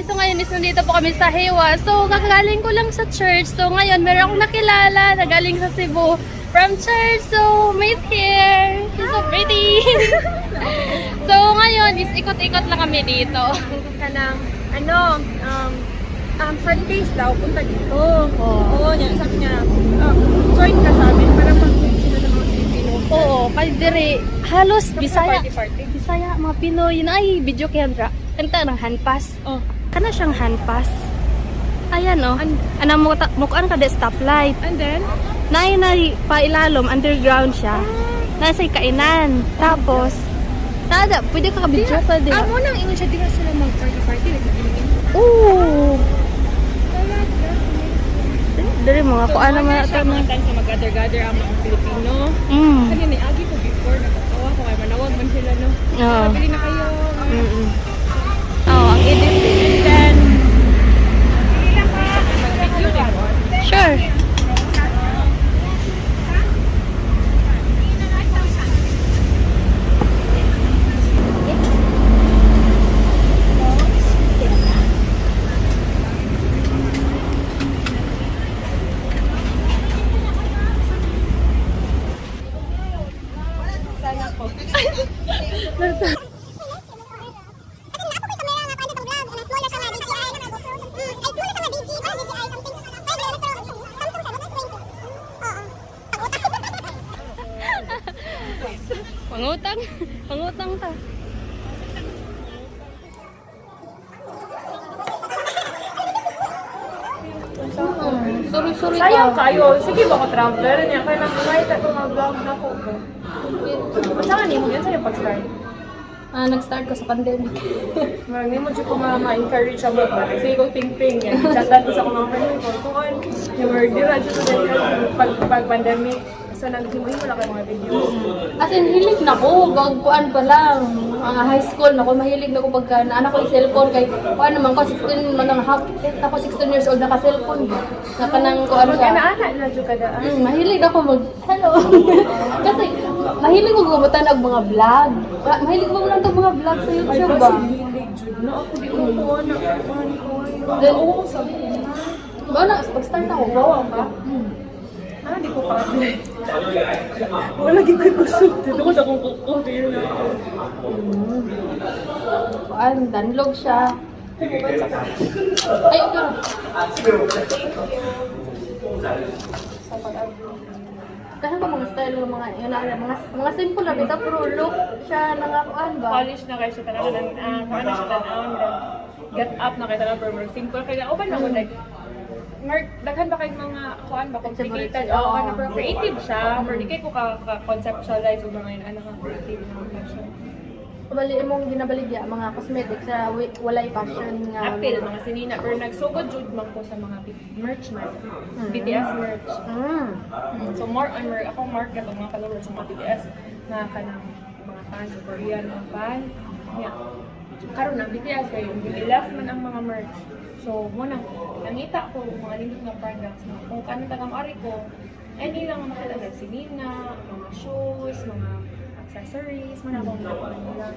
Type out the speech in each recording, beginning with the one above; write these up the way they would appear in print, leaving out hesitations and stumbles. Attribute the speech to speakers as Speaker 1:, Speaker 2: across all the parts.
Speaker 1: So ngayon is nandito po kami sa Hewa. So kakagaling ko lang sa church. So ngayon meron akong nakilala na galing sa Cebu from church. So meet here. She's so pretty. So ngayon is ikot-ikot lang kami dito.
Speaker 2: Kanang Sundays daw, punta dito. Oo, niya, sabi niya, join ka sa amin para mag-meet sila ng mga Pilipino.
Speaker 1: Oo, kay dire halos Bisaya.
Speaker 2: Party.
Speaker 1: Bisaya, mga Pinoy. Yun ay, video kay Andra. Kanta ng handpass.
Speaker 2: Oh.
Speaker 1: Kana siyang handpass. Ayan o. Anong mukaan ka de stoplight.
Speaker 2: And then?
Speaker 1: Na pailalom, underground siya. Nasa kainan. Tapos, nada, pwede ka ka-video pa din.
Speaker 2: Amo nang ingon siya, di na sila mag-party.
Speaker 1: Oo. Dari mga kuan naman
Speaker 2: siya, mga time sa mag-gather-gather ang mga Pilipino. Kasi agi ko before, nakatawa ko, kaya manawag man sila, no?
Speaker 1: Oo.
Speaker 2: Bili na kayo.
Speaker 1: Oo, ang edit din.
Speaker 2: Then,
Speaker 1: Sure. Pangutang ta. Sorry
Speaker 2: sayang
Speaker 1: ka.
Speaker 2: kayo. Sige ba ko traveler niya? Kaya nang-invite ako mag-vlog na ko. Saan ni mo yan sa'yo pag-start?
Speaker 1: Nag-start ko sa pandemic.
Speaker 2: Marami mo siya ko ma-encourage siya ba? Kasi ikaw ting-ting yan. Chatat ko sa mga kanil ko. Kung ano, yung word nila, pag-pandemic. So, nag-himuhin mo lang kayo mga videos.
Speaker 1: As in, hilig na ko. Gagpuan pa lang. Mga high school na ko. Mahilig na ko pagka anak ko yung cellphone. Kay, kuan naman ko, 16 man ang half. Ako 16 years old, naka-cellphone. Nakanang kuan siya.
Speaker 2: Mag-ana-ana na dyan kada.
Speaker 1: Mahilig ako hello. Kasi, mahilig ko gumutan ng mga vlog. Mahilig ko lang itong mga vlog sa YouTube ba?
Speaker 2: Hilig dyan na ako. Di ko ko na.
Speaker 1: Then,
Speaker 2: Oo, sabi ko na.
Speaker 1: ba na, pag-start ako, gawa ka.
Speaker 2: Di ko pa-apply. Wala di ko gusto. Dito ko sa kung kukumpir na ako.
Speaker 1: Kuan, danlog siya. Ay, ito. Kasi ba mga style ng mga yun na mga simple lang ito pero look siya nangakuan ba?
Speaker 2: Polish na kayo siya talaga kung ano siya tanawin get up na kayo talaga pero simple kaya open ako like daghan ba kayong mga kuan ba complicated o ano pero creative siya pero di kayo ko ka-conceptualize o mga yun ano ka creative na fashion.
Speaker 1: Bali imong ginabaligya mga cosmetics sa walay fashion nga
Speaker 2: appeal mga sinina pero nagsugod jud man ko sa mga merch man BTS merch. So more on ako market ang mga followers sa mga BTS na kanang mga fans sa Korean mga fans. Yeah. Karon na BTS kayo left man ang mga merch. So muna nangita ko mga lindot nga products na kung kanang tagang ari ko any lang ang makilala sinina, mga shoes, mga accessories, man akong nila.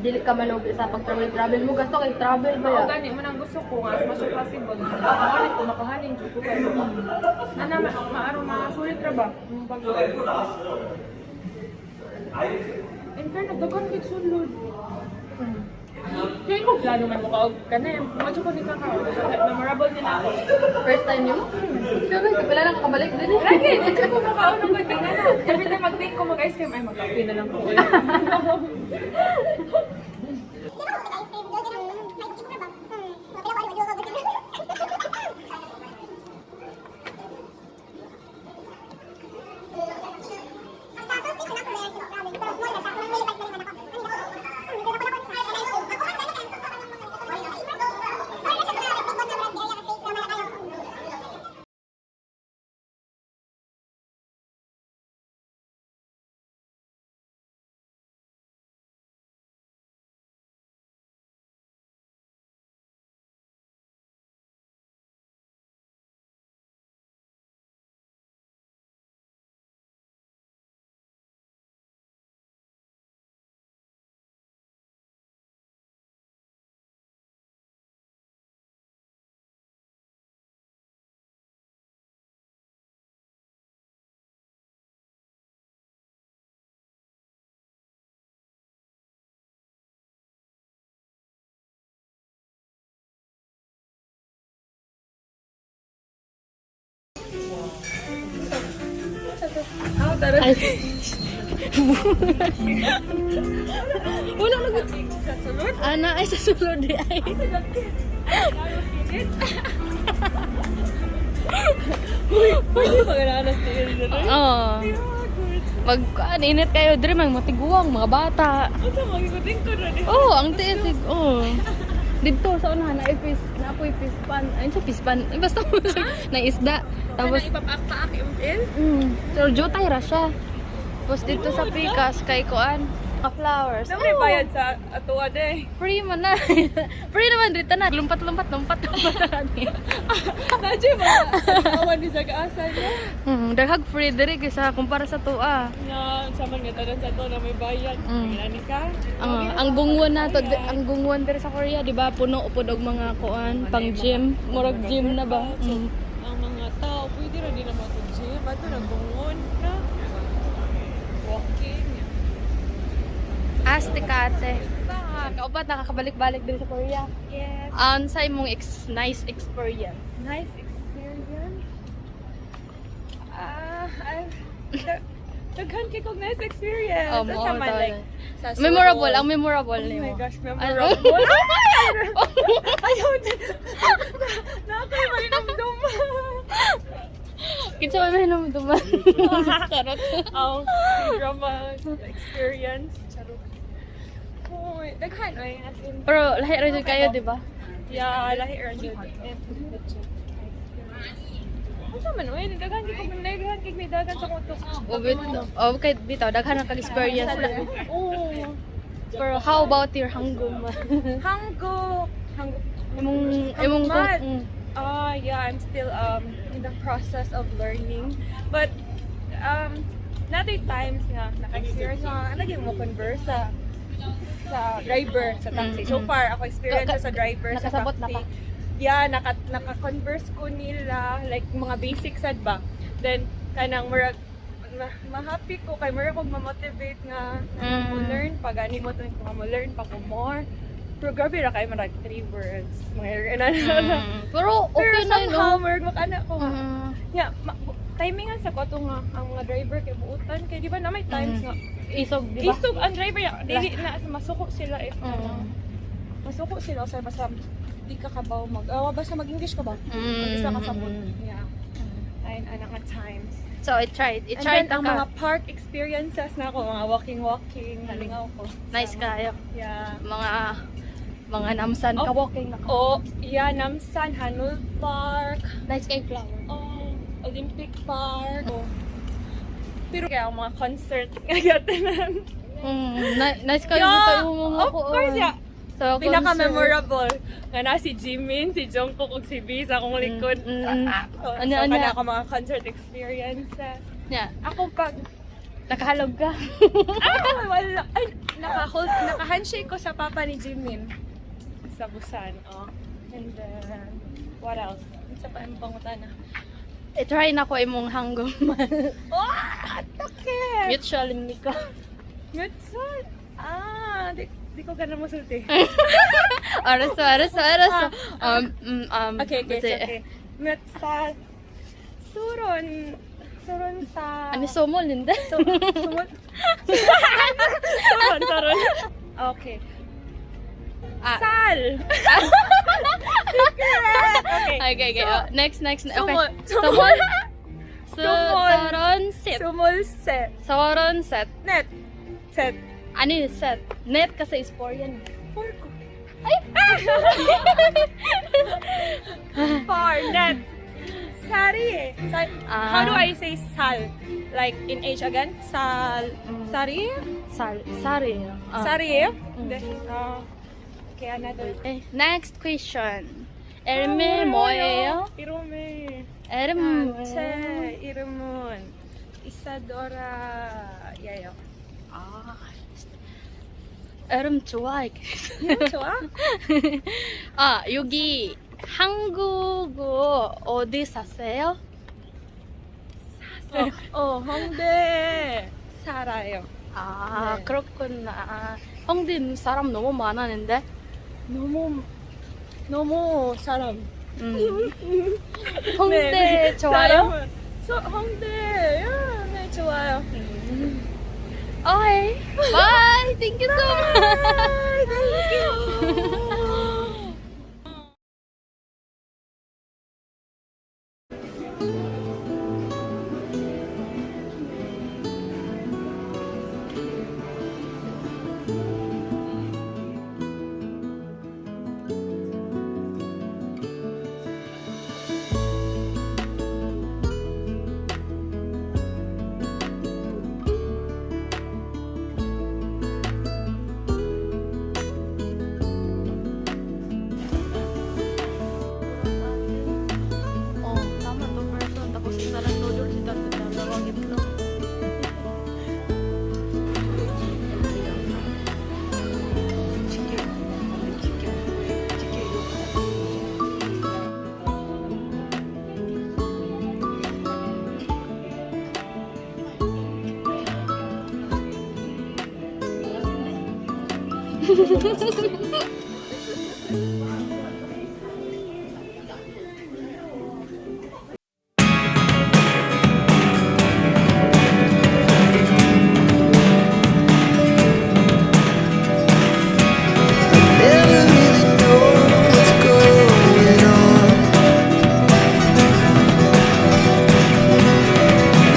Speaker 1: Dili ka man og sa pag-travel mo gasto kay travel ba ya?
Speaker 2: Oo, gani man ang gusto ko as much as possible. Makahalin ko, makahalin ko kayo. Ana maaro masulit ra ba? Pag in fairness, dagan kay sulod. Kaya ko plano man mo ka og kanem. Medyo ko ni kakao. Memorable din ako.
Speaker 1: First time niyo? Sure, wala nang kabalik din eh.
Speaker 2: Lagi, medyo ko makaon ng ganda nga na. Every time mag-take ko mag-ice cream, ay mag-cafe na lang po. Tara.
Speaker 1: Ay. Wala na
Speaker 2: Sa sulod.
Speaker 1: Ana ay sa sulod di ay.
Speaker 2: Pwede pag-aranas na yun na rin.
Speaker 1: Oo. Init kayo dire mang matiguang mga bata.
Speaker 2: Ano sa magiguting ko na rin?
Speaker 1: Oh, ang tiit. Oh. Dito sa unahan na apoy pispan. Ayun sa pispan. Ay, basta na isda. Tapos
Speaker 2: Tapos ipapak-paak yung il?
Speaker 1: so jutay ra siya. Tapos dito sa pikas kay kuan, flowers.
Speaker 2: Ano may bayad sa atuwa de?
Speaker 1: Free man na. Free naman dito na. Lumpat.
Speaker 2: Nadyo mga awan ni sa kaasa niya.
Speaker 1: Daghag free diri kaysa kumpara sa tua.
Speaker 2: Na sama nga tanan sa to na may bayad. Ngani ka?
Speaker 1: Ang gungwon nato, ang gungwon diri sa Korea, di ba? Puno upod og mga kuan, pang gym, murag gym na ba?
Speaker 2: Ang mga tao, pwede rin din naman kung gym. Ato nagtungon na. Walking.
Speaker 1: Astikate. Kaupat nakakabalik-balik din sa Korea.
Speaker 2: Yes.
Speaker 1: Sa imong nice experience.
Speaker 2: Nice experience. Daghan kay kog nice experience.
Speaker 1: Oh,
Speaker 2: Sa
Speaker 1: mo,
Speaker 2: man
Speaker 1: tama
Speaker 2: like
Speaker 1: na.
Speaker 2: sa
Speaker 1: Memorable,
Speaker 2: Suwon.
Speaker 1: ang memorable
Speaker 2: Oh
Speaker 1: nimo.
Speaker 2: my gosh, memorable. Ayaw din. Nakakay malinamdum.
Speaker 1: Kinsa man may namduman. Charot.
Speaker 2: Ang drama experience. Charot. Oh, daghan ay as in.
Speaker 1: Pero lahi ra jud kayo, di ba?
Speaker 2: Yeah, lahi ra jud. Ano man oy, daghan kay kog daghan kay may dagan sa kutok.
Speaker 1: Okay, bitaw daghan ang experience na.
Speaker 2: Oh.
Speaker 1: Pero how about your Hangul?
Speaker 2: Hanggo.
Speaker 1: Imong
Speaker 2: Mad.
Speaker 1: mm.
Speaker 2: I'm still in the process of learning. But natin times nga naka-experience nga naging mo converse sa driver sa taxi. So far ako experience sa driver sa
Speaker 1: Nakasabot na
Speaker 2: taxi.
Speaker 1: ka?
Speaker 2: Yeah, naka-converse ko nila like mga basics sad ba. Then kanang murag ma-happy ko kay murag kog ma-motivate nga mo learn pag ani mo to ko mo learn pa ko more. Pero grabe ra kay marag 3 words. Mga
Speaker 1: Pero
Speaker 2: Pero
Speaker 1: okay na yun,
Speaker 2: somehow,
Speaker 1: no?
Speaker 2: murag mag-anak ko nga.
Speaker 1: Mm.
Speaker 2: Yeah, timingan sa ko nga ang mga driver kay buutan kay di ba na may times nga
Speaker 1: Isog, di ba?
Speaker 2: isog ang driver ya dili na masuko sila if masuko sila sa basta di ka kabaw basta mag-English ka ba? Isa ka sabot. Yeah. Ayun anak nga times.
Speaker 1: So, I tried.
Speaker 2: And then ang mga park experiences na ako, mga walking, nalingaw ko.
Speaker 1: Nice kayo.
Speaker 2: Yeah.
Speaker 1: Mga namsan ka walking na ka.
Speaker 2: Oh, yeah, Namsan, Hanul Park,
Speaker 1: Nice kay flower.
Speaker 2: Olympic Park. Oh. Pero kaya ang mga concert ngayatanan.
Speaker 1: Nice kayo
Speaker 2: Yeah,
Speaker 1: dito yung mga
Speaker 2: of course, yeah.
Speaker 1: So,
Speaker 2: Pinaka-memorable. Nga na si Jimin, si Jungkook, ug si V sa akong likod. So, kana ako mga concert experiences.
Speaker 1: Yeah.
Speaker 2: Ako pag
Speaker 1: Nakahalog ka.
Speaker 2: wala. Ay, naka-handshake ko sa papa ni Jimin. Sa Busan, oh. And then, what else? Isa pa yung pangutana.
Speaker 1: I-try na ko imong Hangul.
Speaker 2: Oh, okay.
Speaker 1: Mutual ni ko.
Speaker 2: Mitsun. Di ko ganun mo sulti.
Speaker 1: Araso.
Speaker 2: Okay, okay. Mitsa. Suron sa...
Speaker 1: Ano sumol din din?
Speaker 2: Suron. Okay. Sal.
Speaker 1: Okay. Next. Okay.
Speaker 2: Sumol.
Speaker 1: Soron set.
Speaker 2: Net. Set.
Speaker 1: Ano yung set? Net kasi is for yan.
Speaker 2: For ko.
Speaker 1: Ay!
Speaker 2: For net. Sari. How do I say sal? Like in H again? Sari?
Speaker 1: Sari.
Speaker 2: Sari? Hindi. Okay, another.
Speaker 1: Next question. Erme 뭐예요?
Speaker 2: Irume.
Speaker 1: Erme.
Speaker 2: Irumon. Isadora. Yayo.
Speaker 1: 에름 좋아해.
Speaker 2: 좋아?
Speaker 1: 여기 한국어 어디 사세요?
Speaker 2: 홍대 살아요. 네.
Speaker 1: 그렇구나. 홍대 사람 너무 많았는데?
Speaker 2: 너무 사람.
Speaker 1: 홍대
Speaker 2: 네,
Speaker 1: 좋아요?
Speaker 2: So, Hongdae! Yeah, 네, 좋아요.
Speaker 1: Okay. Bye! Thank you so much!
Speaker 2: Thank you!
Speaker 1: Oh, tama to person. Tapos isa lang noodle si Tante dalawang itlog.
Speaker 3: Never really know what's going on.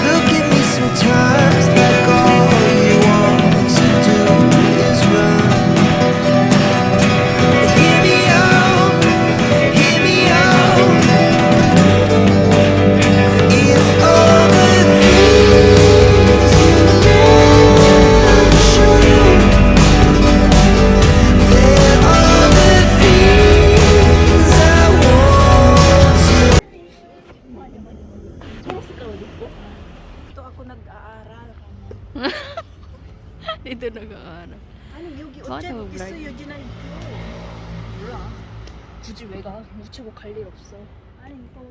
Speaker 3: Look at me sometimes like all you want to do is run. Hear me out, hear me out. It's all the things you never show. There are the things I want to.
Speaker 2: Ito ako nag-aaral.
Speaker 1: Dito nag-aaral.
Speaker 2: 아니 여기
Speaker 1: 맞아,
Speaker 2: 어째도
Speaker 1: 몰라.
Speaker 2: 있어 여기는 몰라. 굳이 왜 가? 우체국 갈 일 없어. 아니 이거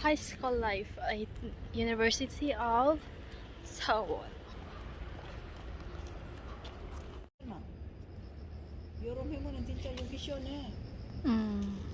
Speaker 1: High school life at University of Seoul.
Speaker 4: 여름이면은 진짜 여기 시원해.
Speaker 1: 음.